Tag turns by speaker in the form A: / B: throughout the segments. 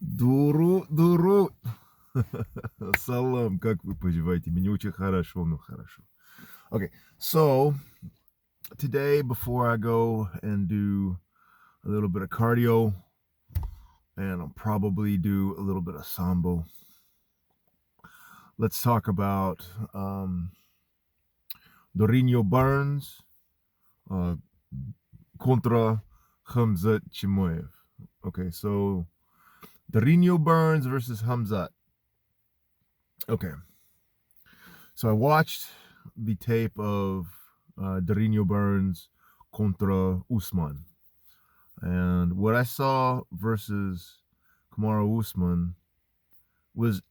A: Дуру. Салам, как вы поживаете? Мне очень хорошо, ну хорошо. Okay, so today before I go and do a little bit of cardio and I'll probably do a little bit of sambo, let's talk about Durino Burns uh, contra Khamzat Chimaev. Okay, so Durino Burns versus Khamzat. Okay, so I watched the tape of Durino Burns contra Usman. And what I saw versus Kamaru Usman was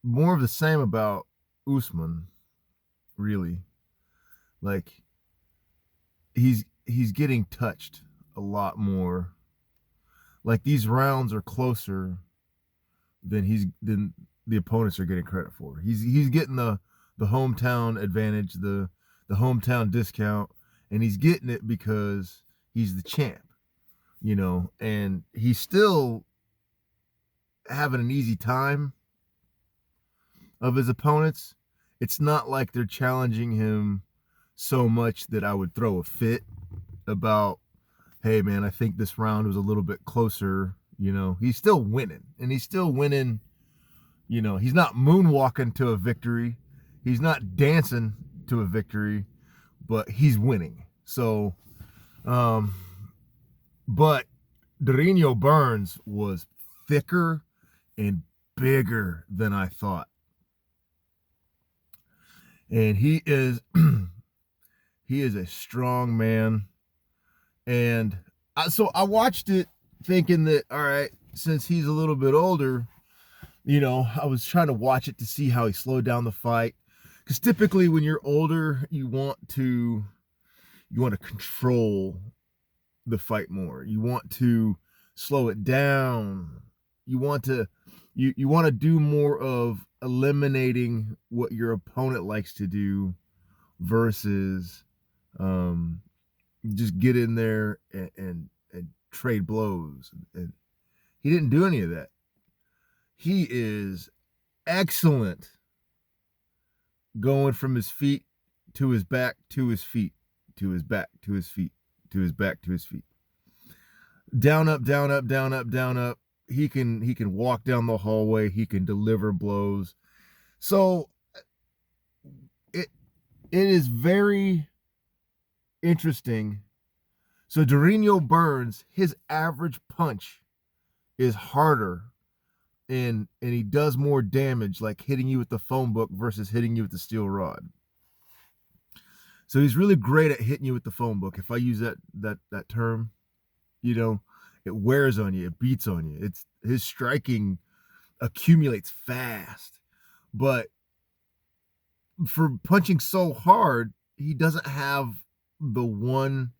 A: more of the same about Usman, really. Like he's getting touched a lot more. Like these rounds are closer than the opponents are getting credit for. He's getting the hometown advantage, the hometown discount, and he's getting it because he's the champ, and he's still having an easy time of his opponents. It's not like they're challenging him so much that I would throw a fit about, hey man, I think this round was a little bit closer. He's still winning, and he's still winning. He's not moonwalking to a victory. He's not dancing to a victory, but he's winning. So, um, but Durino Burns was thicker and bigger than I thought. And he is he is a strong man. And so I watched it thinking that, all right, since he's a little bit older, I was trying to watch it to see how he slowed down the fight. Because typically when you're older, you want to control the fight more. You want to slow it down. You want to do more of eliminating what your opponent likes to do versus just get in there and trade blows. And he didn't do any of that. He is excellent going from his feet to his back to his feet to his back to his feet to his back to his feet. Down up, down up, down up, down up. He can walk down the hallway. He can deliver blows. So it is very interesting. So Durino Burns, his average punch is harder and he does more damage, like hitting you with the phone book versus hitting you with the steel rod. So he's really great at hitting you with the phone book. If I use that term, it wears on you, it beats on you. It's his striking accumulates fast. But for punching so hard, he doesn't have the one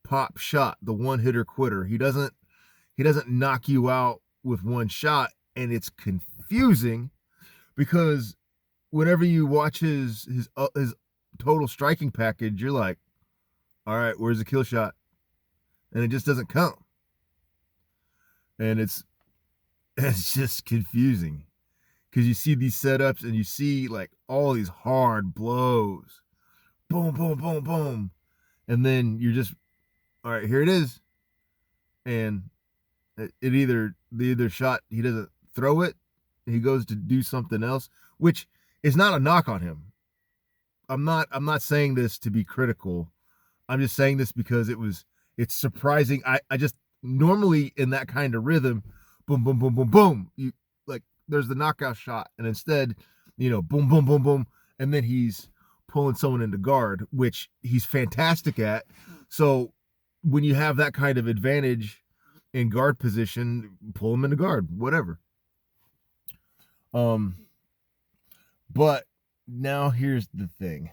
A: pop shot, the one hitter quitter. He doesn't knock you out with one shot, and it's confusing because whenever you watch his total striking package, you're like, all right, where's the kill shot? And it just doesn't come. And it's just confusing because you see these setups and you see like all these hard blows, boom, boom, boom, boom, and then you're just, all right, here it is, and the shot, he doesn't throw it, he goes to do something else, which is not a knock on him. I'm not saying this to be critical. I'm just saying this because it's surprising. I just normally in that kind of rhythm, boom, boom, boom, boom, boom, you like there's the knockout shot, and instead, boom, boom, boom, boom, and then he's pulling someone into guard, which he's fantastic at. So when you have that kind of advantage in guard position, pull him into guard, whatever. But now here's the thing.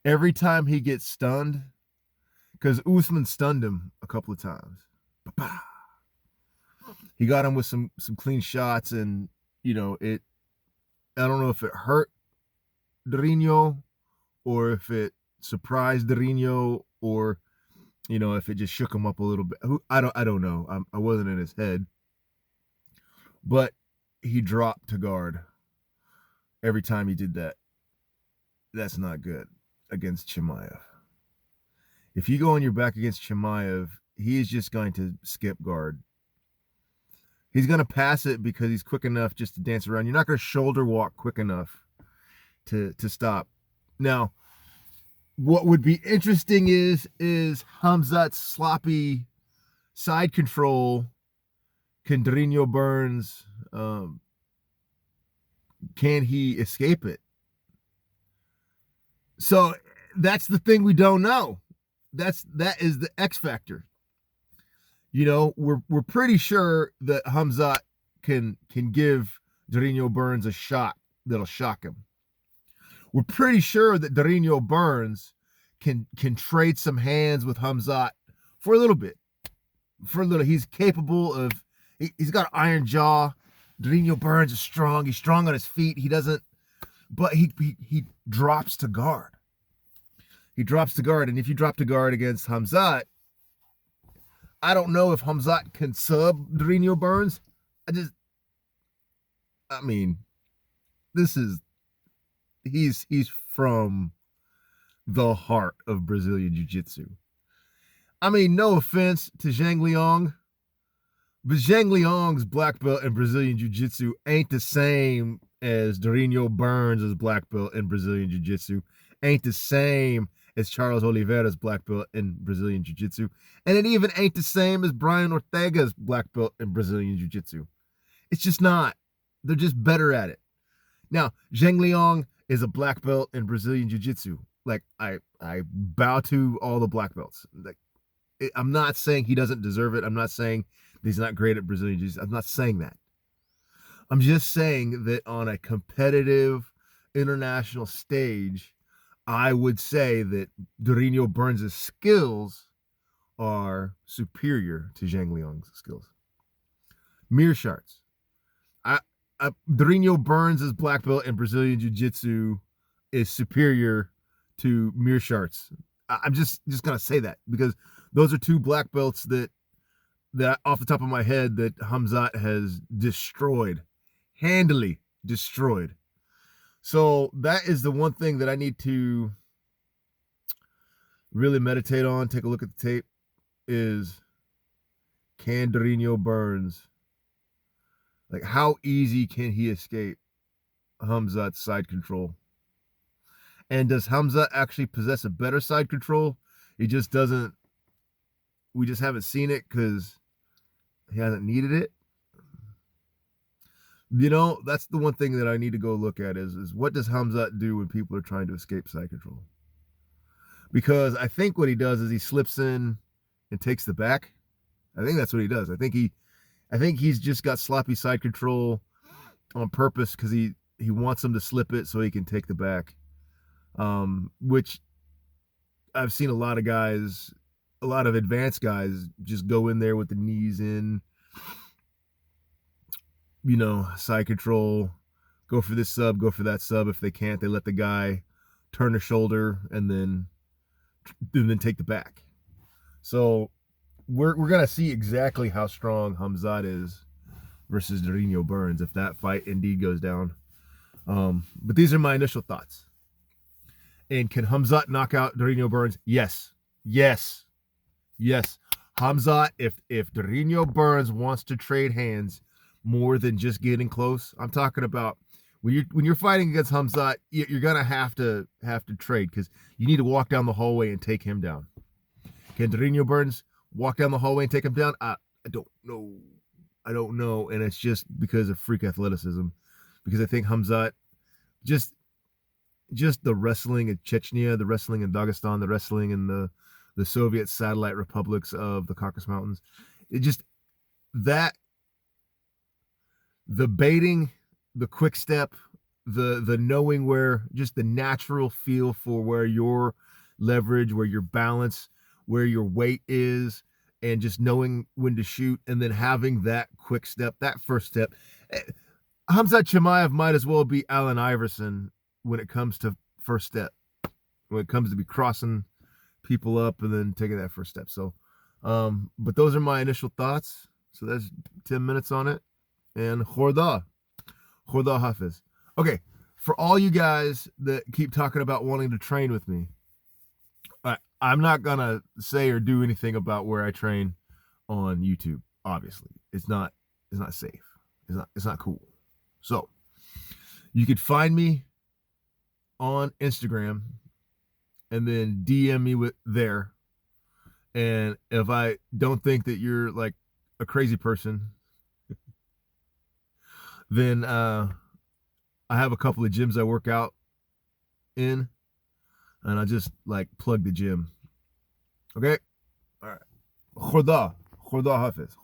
A: Every time he gets stunned, because Usman stunned him a couple of times. He got him with some clean shots, and it. I don't know if it hurt Durino or if it surprised Durino, or if it just shook him up a little bit. I don't know. I wasn't in his head, but he dropped to guard every time he did that. That's not good against Chimaev. If you go on your back against Chimaev, he is just going to skip guard. He's going to pass it because he's quick enough just to dance around. You're not going to shoulder walk quick enough to stop. Now, what would be interesting is Khamzat's sloppy side control. Can Durino Burns, can he escape it? So that's the thing we don't know. That is the X factor. We're pretty sure that Khamzat can give Durino Burns a shot that'll shock him. We're pretty sure that Durino Burns can trade some hands with Khamzat for a little bit. He's capable of. He's got an iron jaw. Durino Burns is strong. He's strong on his feet. He doesn't, but he drops to guard. He drops to guard, and if you drop to guard against Khamzat, I don't know if Khamzat can sub Durino Burns. He's from the heart of Brazilian Jiu-Jitsu. No offense to Zhang Liang, but Zhang Liang's black belt in Brazilian Jiu-Jitsu ain't the same as Durino Burns' black belt in Brazilian Jiu-Jitsu, ain't the same as Charles Oliveira's black belt in Brazilian Jiu-Jitsu, and it even ain't the same as Brian Ortega's black belt in Brazilian Jiu-Jitsu. It's just not. They're just better at it. Now, Zhang Liang is a black belt in Brazilian Jiu-Jitsu. Like, I bow to all the black belts. Like, I'm not saying he doesn't deserve it. I'm not saying he's not great at Brazilian Jiu-Jitsu. I'm not saying that. I'm just saying that on a competitive international stage, I would say that Durino Burns' skills are superior to Zhang Liang's skills. Meerschaerts. Durino Burns' black belt in Brazilian Jiu-Jitsu is superior to Meerschaerts. I'm just going to say that because those are two black belts that off the top of my head that Khamzat has destroyed, handily destroyed. So that is the one thing that I need to really meditate on, take a look at the tape, is can Durino Burns, like how easy can he escape Khamzat's side control? And does Khamzat actually possess a better side control? He just doesn't, we just haven't seen it because he hasn't needed it. That's the one thing that I need to go look at is what does Khamzat do when people are trying to escape side control? Because I think what he does is he slips in and takes the back. I think that's what he does. I think he's just got sloppy side control on purpose because he wants him to slip it so he can take the back. Which I've seen a lot of guys, a lot of advanced guys just go in there with the knees in, side control, go for this sub, go for that sub. If they can't, they let the guy turn the shoulder and then take the back. So we're gonna see exactly how strong Khamzat is versus Durino Burns if that fight indeed goes down. But these are my initial thoughts. And can Khamzat knock out Durino Burns? Yes. Khamzat, if Durino Burns wants to trade hands more than just getting close, I'm talking about when you're fighting against Khamzat, you're gonna have to trade because you need to walk down the hallway and take him down. Can Durino Burns walk down the hallway and take him down? I don't know, and it's just because of freak athleticism. Because I think Khamzat just the wrestling in Chechnya, the wrestling in Dagestan, the wrestling in the Soviet satellite republics of the Caucasus Mountains, the baiting, the quick step, the knowing where, just the natural feel for where your leverage, where your balance, where your weight is, and just knowing when to shoot, and then having that quick step, that first step. Khamzat Chimaev might as well be Allen Iverson when it comes to first step, when it comes to be crossing people up and then taking that first step. So, but those are my initial thoughts. So that's 10 minutes on it. And Khorda Hafiz. Okay, for all you guys that keep talking about wanting to train with me, I'm not gonna say or do anything about where I train on YouTube. Obviously, it's not safe. It's not cool. So you could find me on Instagram and then DM me with there. And if I don't think that you're like a crazy person, then I have a couple of gyms I work out in, and I just like plug the gym. Okay? All right. Khorda Hafiz.